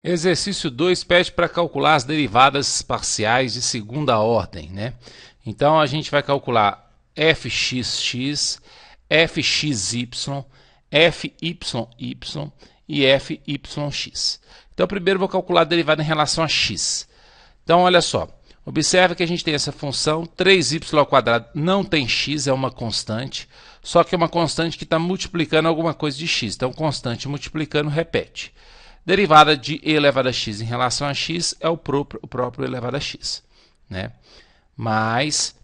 Exercício 2 pede para calcular as derivadas parciais de segunda ordem, né? Então a gente vai calcular fxx, fxy, fyy e fyx. Então primeiro eu vou calcular a derivada em relação a x. Então olha só, observe que a gente tem essa função 3y² não tem x, é uma constante, só que é uma constante que está multiplicando alguma coisa de x. Então constante multiplicando repete. Derivada de e elevado a x em relação a x é o próprio elevado a x, né? Mas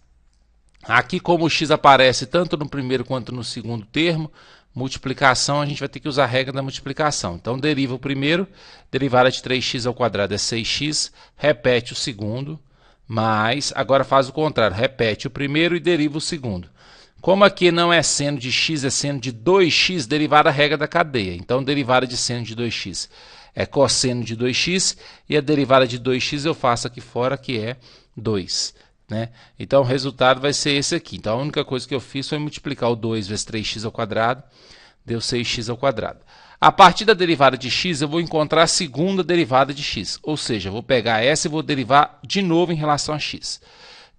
aqui, como o x aparece tanto no primeiro quanto no segundo termo, multiplicação, a gente vai ter que usar a regra da multiplicação. Então deriva o primeiro, derivada de 3x² é 6x, repete o segundo, mas agora faz o contrário, repete o primeiro e deriva o segundo. Como aqui não é seno de x, é seno de 2x, derivada a regra da cadeia. Então, derivada de seno de 2x é cosseno de 2x, e a derivada de 2x eu faço aqui fora, que é 2. Né? Então, o resultado vai ser esse aqui. Então, a única coisa que eu fiz foi multiplicar o 2 vezes 3x², deu 6x². A partir da derivada de x, eu vou encontrar a segunda derivada de x. Ou seja, eu vou pegar essa e vou derivar de novo em relação a x.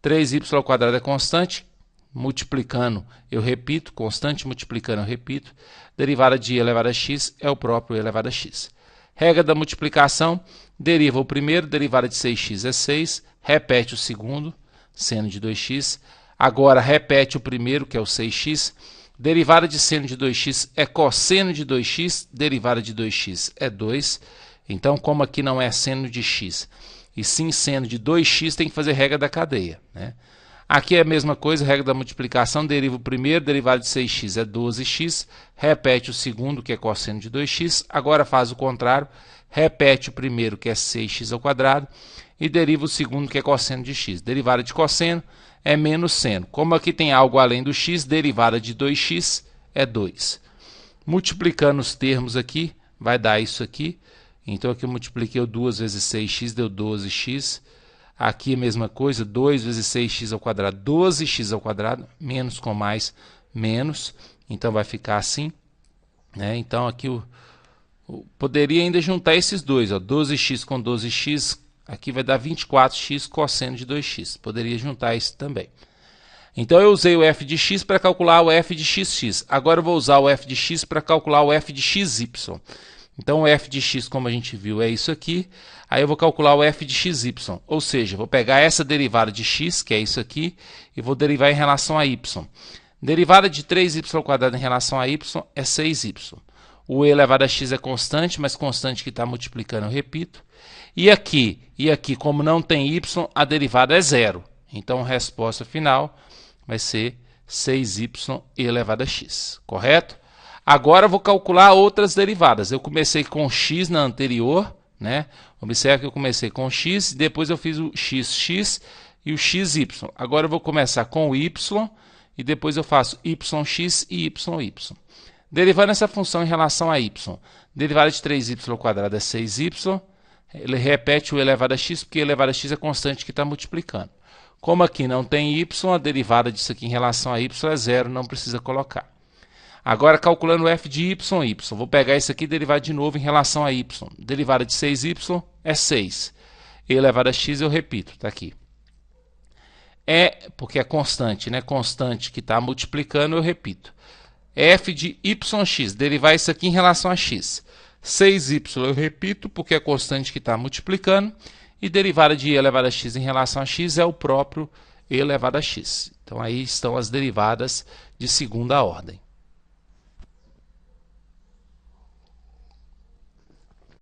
3y² é constante. Multiplicando, eu repito, constante multiplicando, eu repito. Derivada de e elevado a x é o próprio e elevado a x. Regra da multiplicação, deriva o primeiro, derivada de 6x é 6, repete o segundo, seno de 2x. Agora repete o primeiro, que é o 6x. Derivada de seno de 2x é cosseno de 2x, derivada de 2x é 2. Então, como aqui não é seno de x, e sim seno de 2x, tem que fazer regra da cadeia, né? Aqui é a mesma coisa, regra da multiplicação, deriva o primeiro, derivada de 6x é 12x, repete o segundo, que é cosseno de 2x, agora faz o contrário, repete o primeiro, que é 6x², e deriva o segundo, que é cosseno de x. Derivada de cosseno é menos seno. Como aqui tem algo além do x, derivada de 2x é 2. Multiplicando os termos aqui, vai dar isso aqui. Então aqui eu multipliquei o 2 vezes 6x, deu 12x. Aqui a mesma coisa, 2 vezes 6x², 12x², menos com mais, menos. Então vai ficar assim, né? Então aqui poderia ainda juntar esses dois, ó, 12x com 12x, aqui vai dar 24x cosseno de 2x. Poderia juntar isso também. Então eu usei o f de x para calcular o f de xx. Agora eu vou usar o f de x para calcular o f de xy. Então o f de x, como a gente viu, é isso aqui. Aí eu vou calcular o f de xy, ou seja, vou pegar essa derivada de x, que é isso aqui, e vou derivar em relação a y. Derivada de 3y² em relação a y é 6y. O e elevado a x é constante, mas constante que está multiplicando, eu repito. E aqui, como não tem y, a derivada é zero. Então a resposta final vai ser 6y e elevado a x, correto? Agora eu vou calcular outras derivadas. Eu comecei com x na anterior, né? Observe que eu comecei com x, depois eu fiz o xx e o xy. Agora eu vou começar com o y e depois eu faço yx e yy. Derivando essa função em relação a y, derivada de 3y² é 6y, ele repete o elevado a x, porque elevado a x é constante que está multiplicando. Como aqui não tem y, a derivada disso aqui em relação a y é zero, não precisa colocar. Agora, calculando o f de y, vou pegar isso aqui e derivar de novo em relação a y. Derivada de 6y é 6. E elevado a x, eu repito, está aqui. Porque é constante, né? Constante que está multiplicando, eu repito. F de yx, derivar isso aqui em relação a x. 6y, eu repito, porque é constante que está multiplicando. E derivada de e elevado a x em relação a x é o próprio e elevado a x. Então, aí estão as derivadas de segunda ordem.